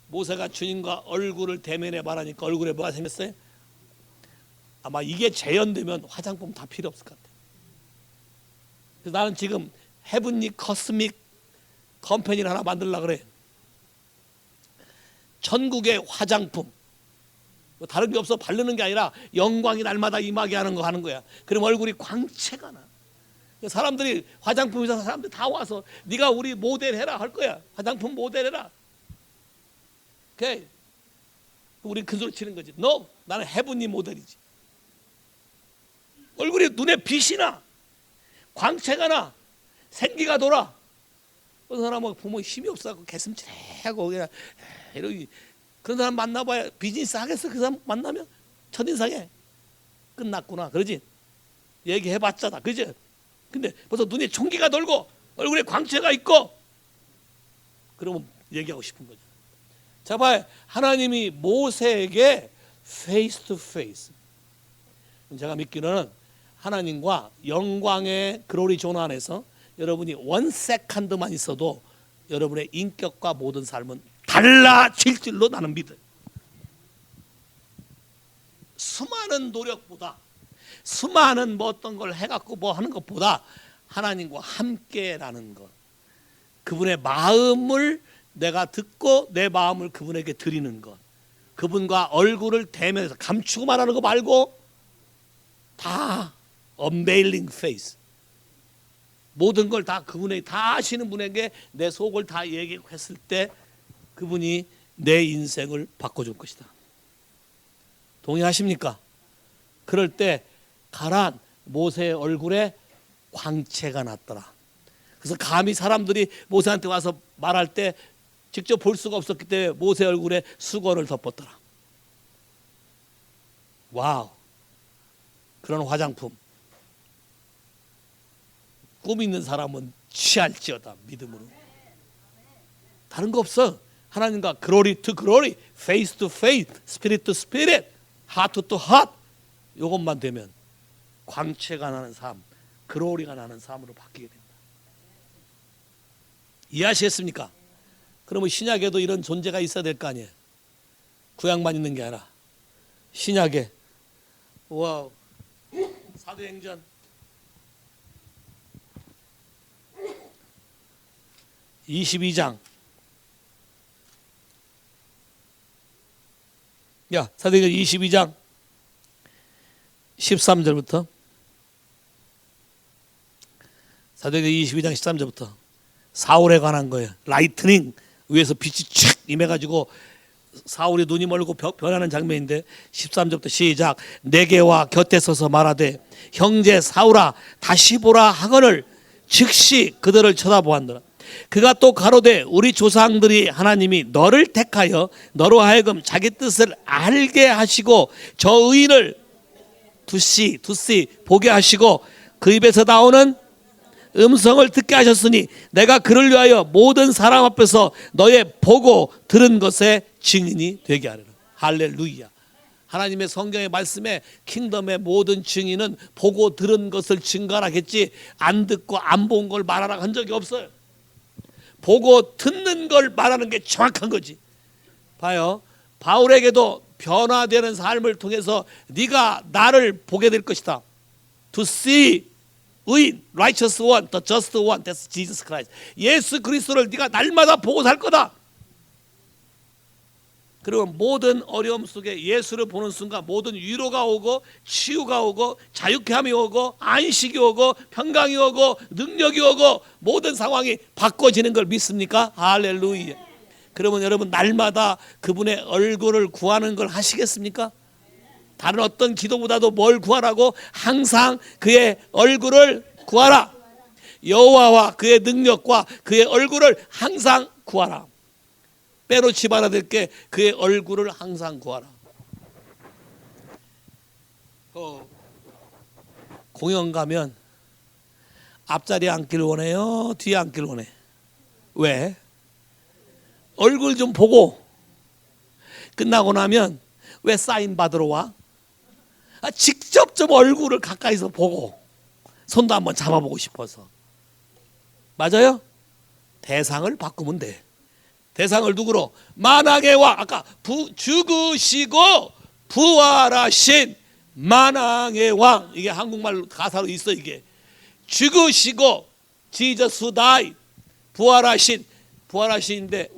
Speaker 1: 모세가 주님과 얼굴을 대면해 말하니까 얼굴에 뭐가 생겼어요? 아마 이게 재현되면 화장품 다 필요 없을 것 같아요. 그래서 나는 지금 헤븐리 커스믹 컴퍼니를 하나 만들려고 그래. 천국의 화장품. 다른 게 없어. 바르는 게 아니라 영광이 날마다 임하게 하는 거 하는 거야. 그럼 얼굴이 광채가 나. 사람들이 화장품에서 사람들이 다 와서 네가 우리 모델 해라 할 거야. 화장품 모델 해라. 오케이. 우리 큰 소리 치는 거지. No, 나는 헤븐리 모델이지. 얼굴이 눈에 빛이 나, 광채가 나, 생기가 돌아. 어떤 사람은 보면 힘이 없어서 개슴츠레하고 그냥 이러기. 그런 사람 만나봐야 비즈니스 하겠어. 그 사람 만나면 첫인상에 끝났구나 그러지. 얘기해봤자 다 그지. 근데 벌써 눈에 총기가 돌고 얼굴에 광채가 있고 그러면 얘기하고 싶은 거죠. 자 봐요. 하나님이 모세에게 페이스 투 페이스. 제가 믿기로는 하나님과 영광의 글로리 존 안에서 여러분이 원 세컨드만 있어도 여러분의 인격과 모든 삶은 달라질 줄로 나는 믿어요. 수많은 노력보다, 수많은 뭐 어떤 걸 해갖고 뭐 하는 것보다 하나님과 함께라는 것, 그분의 마음을 내가 듣고 내 마음을 그분에게 드리는 것, 그분과 얼굴을 대면해서 감추고 말하는 거 말고 다 unveiling face, 모든 걸 다 그분에게, 다 아시는 분에게 내 속을 다 얘기했을 때 그분이 내 인생을 바꿔줄 것이다. 동의하십니까? 그럴 때 가란 모세의 얼굴에 광채가 났더라. 그래서 감히 사람들이 모세한테 와서 말할 때 직접 볼 수가 없었기 때문에 모세 얼굴에 수건을 덮었더라. 와우. 그런 화장품 꿈 있는 사람은 취할지어다. 믿음으로. 다른 거 없어. 하나님과 glory to glory, face to face, spirit to spirit, heart to heart, 이것만 되면 광채가 나는 삶, 글로리가 나는 삶으로 바뀌게 된다. 이해하시겠습니까? 그러면 신약에도 이런 존재가 있어야 될 거 아니에요. 구약만 있는 게 아니라 신약에. 와우. 사도행전 22장. 야, 사도행전 22장 13절부터. 사도행전 22장 13절부터 사울에 관한 거예요. 라이트닝 위에서 빛이 촥 임해가지고 사울이 눈이 멀고 변하는 장면인데 13절부터 시작. 내게와 곁에 서서 말하되 형제 사울아 다시 보라 하거늘 즉시 그들을 쳐다보았노라. 그가 또 가로되 우리 조상들이 하나님이 너를 택하여 너로 하여금 자기 뜻을 알게 하시고 저 의인을 두시 보게 하시고 그 입에서 나오는 음성을 듣게 하셨으니 내가 그를 위하여 모든 사람 앞에서 너의 보고 들은 것의 증인이 되게 하리라. 할렐루야. 하나님의 성경의 말씀에 킹덤의 모든 증인은 보고 들은 것을 증거하겠지 안 듣고 안 본 걸 말하라 한 적이 없어요. 보고 듣는 걸 말하는 게 정확한 거지. 봐요. 바울에게도 변화되는 삶을 통해서 네가 나를 보게 될 것이다. To see 의인, righteous one, the just one, that's Jesus Christ. 예수 그리스도를 네가 날마다 보고 살 거다. 그리고 모든 어려움 속에 예수를 보는 순간 모든 위로가 오고 치유가 오고 자유케함이 오고 안식이 오고 평강이 오고 능력이 오고 모든 상황이 바꿔지는 걸 믿습니까? 할렐루야. 그러면 여러분 날마다 그분의 얼굴을 구하는 걸 하시겠습니까? 다른 어떤 기도보다도 뭘 구하라고? 항상 그의 얼굴을 구하라. 여호와와 그의 능력과 그의 얼굴을 항상 구하라. 빼놓지 말아야 될 게 그의 얼굴을 항상 구하라. 공연 가면 앞자리에 앉기를 원해요? 뒤에 앉기를 원해? 왜? 얼굴 좀 보고 끝나고 나면 왜 사인 받으러 와? 직접 좀 얼굴을 가까이서 보고 손도 한번 잡아보고 싶어서. 맞아요? 대상을 바꾸면 돼. 대상을 누구로? 만왕의 왕. 아까 죽으시고 부활하신 만왕의 왕. 이게 한국말 가사로 있어. 이게 죽으시고 Jesus who died. 부활하신인데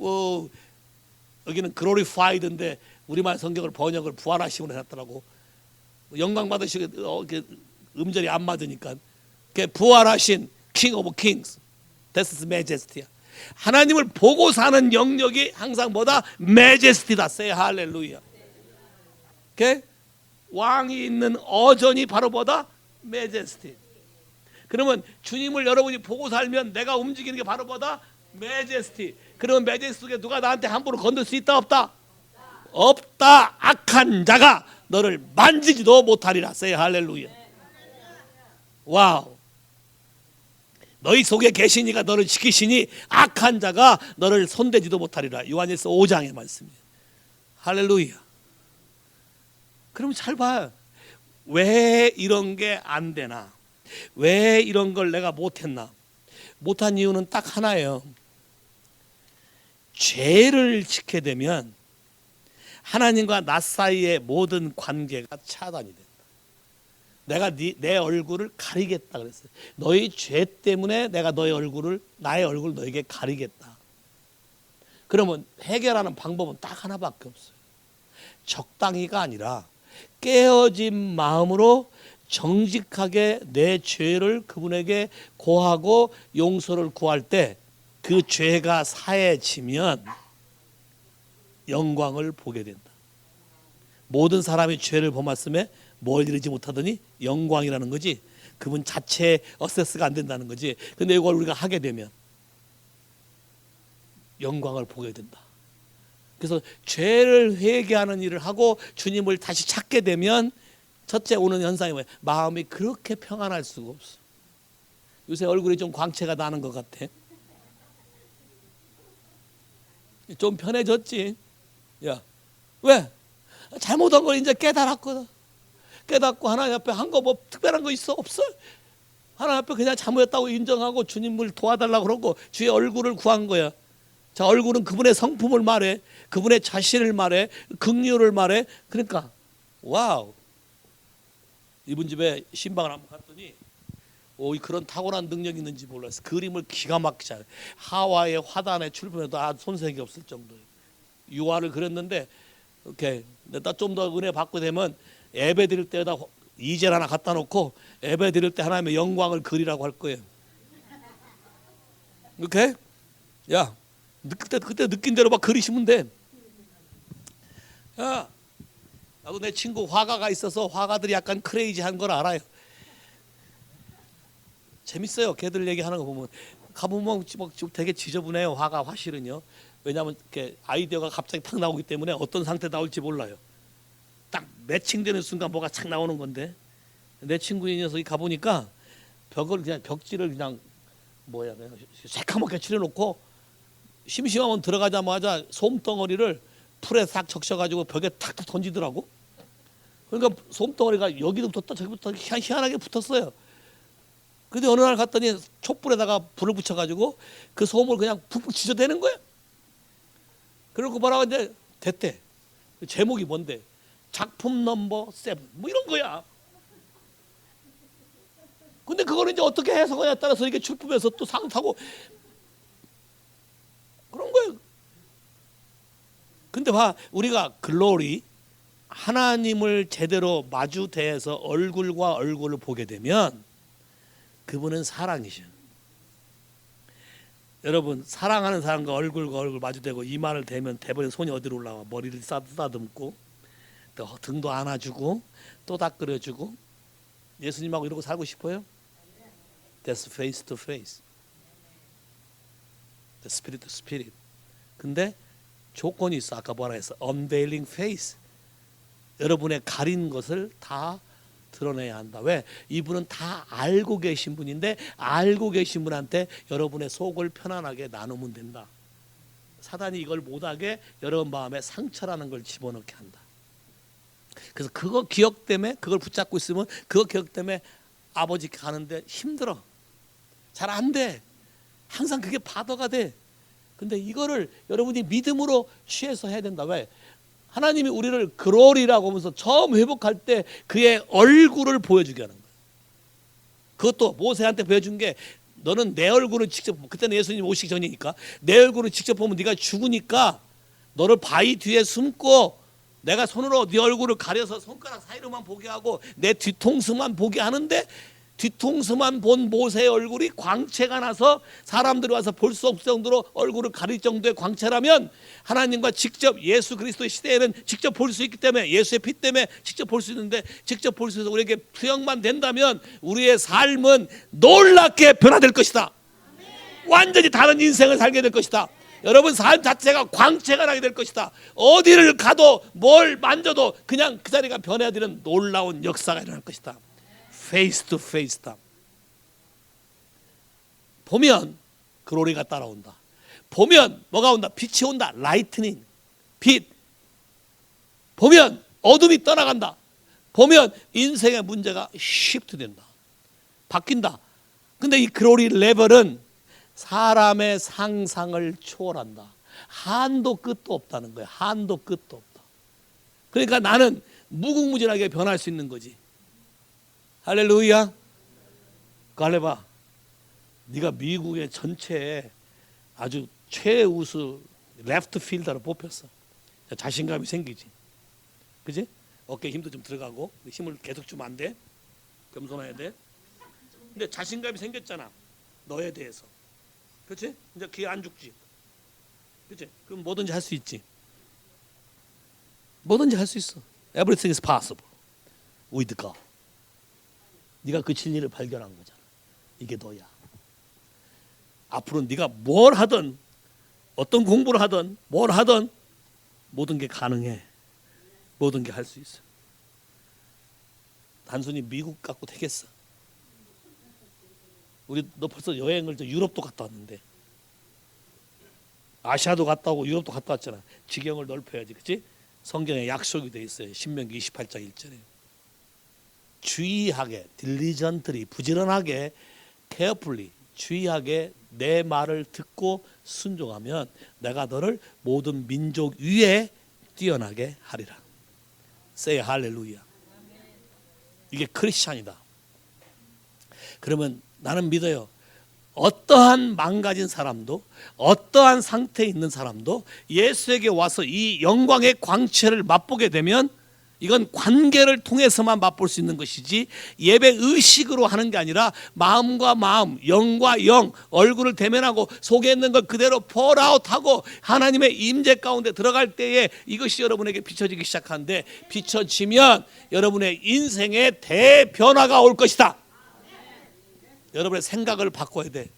Speaker 1: 여기는 glorified인데 우리말 성경을 번역을 부활하심으로 해놨더라고. 영광 받으시고 음절이 안 맞으니까. 부활하신 King of Kings. That's His Majesty야. 하나님을 보고 사는 영역이 항상 뭐다? Majesty다. Say Hallelujah. 왕이 있는 어전이 바로 뭐다? Majesty. 그러면 주님을 여러분이 보고 살면 내가 움직이는 게 바로 뭐다? Majesty. 그러면 Majesty 속에 누가 나한테 함부로 건들 수 있다 없다? 없다. 악한 자가 너를 만지지도 못하리라. Say Hallelujah. 와우. 너희 속에 계시니가 너를 지키시니 악한 자가 너를 손대지도 못하리라. 요한일서 5장의 말씀이에요. 할렐루야. 그럼 잘 봐요. 왜 이런 게 안 되나? 왜 이런 걸 내가 못했나? 못한 이유는 딱 하나예요. 죄를 짓게 되면 하나님과 나 사이의 모든 관계가 차단이 된다. 내가 내 얼굴을 가리겠다 그랬어요. 너희 죄 때문에 내가 나의 얼굴을 너에게 가리겠다. 그러면 해결하는 방법은 딱 하나밖에 없어요. 적당히가 아니라 깨어진 마음으로 정직하게 내 죄를 그분에게 고하고 용서를 구할 때 그 죄가 사해지면 영광을 보게 된다. 모든 사람이 죄를 범했음에 뭘 이루지 못하더니 영광이라는 거지. 그분 자체의 어세스가 안 된다는 거지. 근데 이걸 우리가 하게 되면 영광을 보게 된다. 그래서 죄를 회개하는 일을 하고 주님을 다시 찾게 되면 첫째 오는 현상이 뭐예요? 마음이 그렇게 평안할 수가 없어. 요새 얼굴이 좀 광채가 나는 것 같아. 좀 편해졌지. 야, 왜? 잘못한 걸 이제 깨달았거든. 깨닫고 하나님 앞에 한 거 뭐 특별한 거 있어? 없어. 하나님 앞에 그냥 잘못했다고 인정하고 주님을 도와달라고 그러고 주의 얼굴을 구한 거야. 자, 얼굴은 그분의 성품을 말해. 그분의 자신을 말해. 긍휼을 말해. 그러니까 와우. 이분 집에 신방을 한번 갔더니 그런 타고난 능력이 있는지 몰랐어. 그림을 기가 막히게 잘. 하와의 화단에 출품해도 손색이 없을 정도예요. 유화를 그렸는데 이렇게 내가 좀 더 은혜 받고 되면 예배 드릴 때에다 이젤 하나 갖다 놓고 예배 드릴 때 하나님의 영광을 그리라고 할 거예요. 이렇게? 야, 그때 느낀 대로 막 그리시면 돼. 야, 나도 내 친구 화가가 있어서 화가들이 약간 크레이지한 걸 알아요. 재밌어요. 걔들 얘기하는 거 보면 가보면 되게 지저분해요. 화가 화실은요. 왜냐하면 이렇게 아이디어가 갑자기 탁 나오기 때문에 어떤 상태 나올지 몰라요. 딱 매칭되는 순간 뭐가 착 나오는 건데 내 친구 이 녀석이 가보니까 벽지를 그냥 새카맣게 칠해놓고 심심하면 들어가자마자 솜덩어리를 풀에 싹 적셔가지고 벽에 탁탁 던지더라고. 그러니까 솜덩어리가 여기도 붙었다 저기부터 희한하게 붙었어요. 근데 어느 날 갔더니 촛불에다가 불을 붙여가지고 그 솜을 그냥 푹푹 지져대는 거야. 그리고 뭐라고 이제 됐대. 제목이 뭔데? 작품 넘버 7 뭐 이런 거야. 근데 그거를 이제 어떻게 해석하냐에 따라서 이게 출품해서 또 상 타고 그런 거예요. 근데 봐, 우리가 글로리 하나님을 제대로 마주 대해서 얼굴과 얼굴을 보게 되면 그분은 사랑이셔. 여러분, 사랑하는 사람과 얼굴과 얼굴 마주대고 이마를 대면 대부분 손이 어디로 올라와? 머리를 쓰다듬고 또 등도 안아주고 또 닦으려주고. 예수님하고 이러고 살고 싶어요? That's face to face. The spirit to spirit. 근데 조건이 있어. 아까 뭐라 했어? Unveiling face. 여러분의 가린 것을 다 드러내야 한다. 왜? 이분은 다 알고 계신 분인데 알고 계신 분한테 여러분의 속을 편안하게 나누면 된다. 사단이 이걸 못하게 여러분 마음에 상처라는 걸 집어넣게 한다. 그래서 그거 기억 때문에 그걸 붙잡고 있으면 그거 기억 때문에 아버지 가는데 힘들어. 잘 안 돼. 항상 그게 바더가 돼. 근데 이거를 여러분이 믿음으로 취해서 해야 된다. 왜? 하나님이 우리를 글로리라고 하면서 처음 회복할 때 그의 얼굴을 보여주게 하는 거예요. 그것도 모세한테 보여준 게 너는 내 얼굴을 직접, 그때는 예수님 오시기 전이니까 내 얼굴을 직접 보면 네가 죽으니까 너를 바위 뒤에 숨고 내가 손으로 네 얼굴을 가려서 손가락 사이로만 보게 하고 내 뒤통수만 보게 하는데, 뒤통수만 본 모세의 얼굴이 광채가 나서 사람들이 와서 볼 수 없을 정도로 얼굴을 가릴 정도의 광채라면, 하나님과 직접 예수 그리스도의 시대에는 직접 볼 수 있기 때문에, 예수의 피 때문에 직접 볼 수 있는데, 직접 볼 수 있어서 우리에게 투영만 된다면 우리의 삶은 놀랍게 변화될 것이다. 완전히 다른 인생을 살게 될 것이다. 여러분 삶 자체가 광채가 나게 될 것이다. 어디를 가도 뭘 만져도 그냥 그 자리가 변해야되는 놀라운 역사가 일어날 것이다. 페이스 투 페이스다. 보면 글로리가 따라온다. 보면 뭐가 온다? 빛이 온다. 라이트닝, 빛. 보면 어둠이 떠나간다. 보면 인생의 문제가 시프트 된다. 바뀐다. 근데 이 글로리 레벨은 사람의 상상을 초월한다. 한도 끝도 없다는 거예요. 한도 끝도 없다. 그러니까 나는 무궁무진하게 변할 수 있는 거지. 할렐루야. 갈래봐. 네가 미국의 전체에 아주 최우수 레프트 필더로 뽑혔어. 자신감이 생기지. 그지? 어깨에 힘도 좀 들어가고, 힘을 계속 주면 안 돼. 겸손해야 돼. 근데 자신감이 생겼잖아. 너에 대해서. 그렇지? 이제 기회 안 죽지. 그렇지? 그럼 뭐든지 할 수 있지. 뭐든지 할 수 있어. Everything is possible with God. 네가 그 진리를 발견한 거잖아. 이게 너야. 앞으로 네가 뭘 하든, 어떤 공부를 하든, 뭘 하든 모든 게 가능해. 모든 게 할 수 있어. 단순히 미국 갖고 되겠어. 너 벌써 여행을 유럽도 갔다 왔는데, 아시아도 갔다 오고 유럽도 갔다 왔잖아. 지경을 넓혀야지. 그렇지? 성경에 약속이 돼 있어요. 신명기 28장 1절에 주의하게, diligently, 부지런하게, carefully, 주의하게 내 말을 듣고 순종하면 내가 너를 모든 민족 위에 뛰어나게 하리라. Say 할렐루야. 이게 크리스찬이다. 그러면 나는 믿어요. 어떠한 망가진 사람도, 어떠한 상태에 있는 사람도 예수에게 와서 이 영광의 광채를 맛보게 되면, 이건 관계를 통해서만 맛볼 수 있는 것이지 예배 의식으로 하는 게 아니라 마음과 마음, 영과 영, 얼굴을 대면하고 속에 있는 걸 그대로 폴아웃하고 하나님의 임재 가운데 들어갈 때에 이것이 여러분에게 비춰지기 시작하는데, 비춰지면 여러분의 인생에 대변화가 올 것이다. 여러분의 생각을 바꿔야 돼.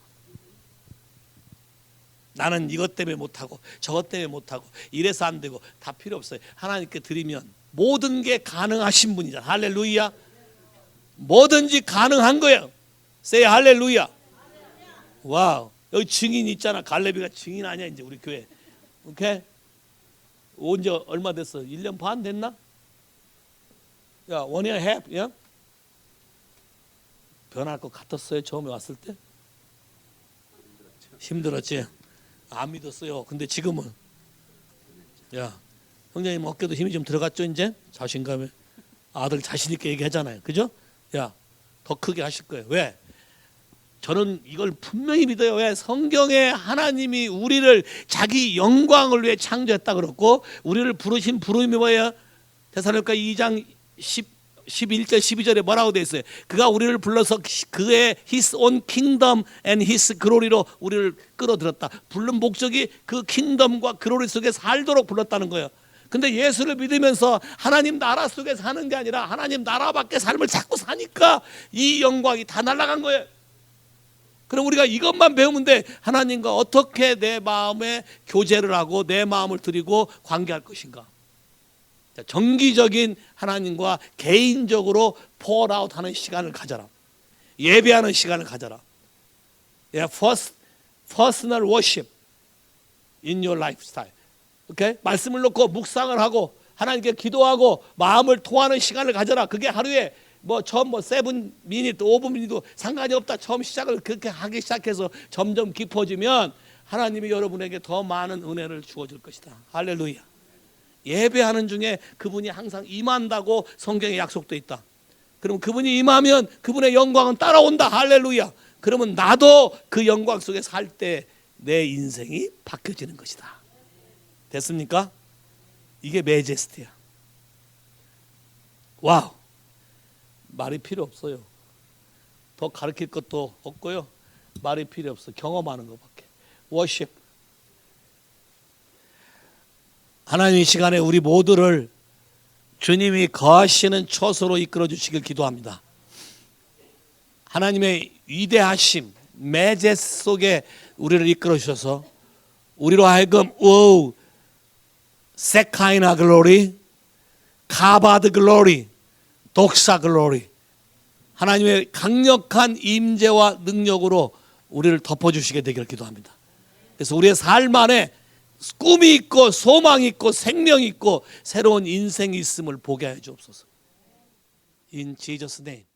Speaker 1: 나는 이것 때문에 못하고 저것 때문에 못하고 이래서 안 되고 다 필요 없어요. 하나님께 드리면 모든 게 가능하신 분이잖아. 할렐루야. 뭐든지 가능한 거예요. Say 할렐루야. 와우. 여기 증인 있잖아. 갈래비가 증인 아니야 이제 우리 교회. 오케이? 온 지 얼마 됐어? 1년 반 됐나? 야, 1 year half. 야? 변할 것 같았어요? 처음에 왔을 때? 힘들었지? 안 믿었어요. 근데 지금은 야, 형제님 어깨도 힘이 좀 들어갔죠? 이제 자신감에 아들 자신 있게 얘기하잖아요. 그죠? 야, 더 크게 하실 거예요. 왜? 저는 이걸 분명히 믿어요. 왜? 성경에 하나님이 우리를 자기 영광을 위해 창조했다 그랬고, 우리를 부르신 부름이 뭐예요? 데살로니가 2장 11절 12절에 뭐라고 되어 있어요? 그가 우리를 불러서 그의 His own kingdom and His glory로 우리를 끌어들였다. 부른 목적이 그 킹덤과 글로리 속에 살도록 불렀다는 거예요. 근데 예수를 믿으면서 하나님 나라 속에 사는 게 아니라 하나님 나라 밖의 삶을 자꾸 사니까 이 영광이 다 날아간 거예요. 그럼 우리가 이것만 배우면 돼. 하나님과 어떻게 내 마음에 교제를 하고 내 마음을 드리고 관계할 것인가. 정기적인 하나님과 개인적으로 폴아웃 하는 시간을 가져라. 예배하는 시간을 가져라. Personal worship in your lifestyle. 오케이? 말씀을 놓고 묵상을 하고 하나님께 기도하고 마음을 통하는 시간을 가져라. 그게 하루에 처음 7미니트, 5분미니트 상관이 없다. 처음 시작을 그렇게 하기 시작해서 점점 깊어지면 하나님이 여러분에게 더 많은 은혜를 주어줄 것이다. 할렐루야. 예배하는 중에 그분이 항상 임한다고 성경에 약속돼 있다. 그럼 그분이 임하면 그분의 영광은 따라온다. 할렐루야. 그러면 나도 그 영광 속에 살 때 내 인생이 바뀌어지는 것이다. 됐습니까? 이게 매제스트야. 와우. 말이 필요 없어요. 더 가르칠 것도 없고요. 말이 필요 없어. 경험하는 것밖에. 워십. 하나님 이 시간에 우리 모두를 주님이 거하시는 처소로 이끌어 주시길 기도합니다. 하나님의 위대하심, 매제스 속에 우리를 이끌어 주셔서 우리로 하여금 오 세카이나 글로리, 카바드 글로리, 독사 글로리, 하나님의 강력한 임재와 능력으로 우리를 덮어주시게 되기를 기도합니다. 그래서 우리의 삶 안에 꿈이 있고 소망이 있고 생명이 있고 새로운 인생이 있음을 보게 해 주옵소서. In Jesus' name.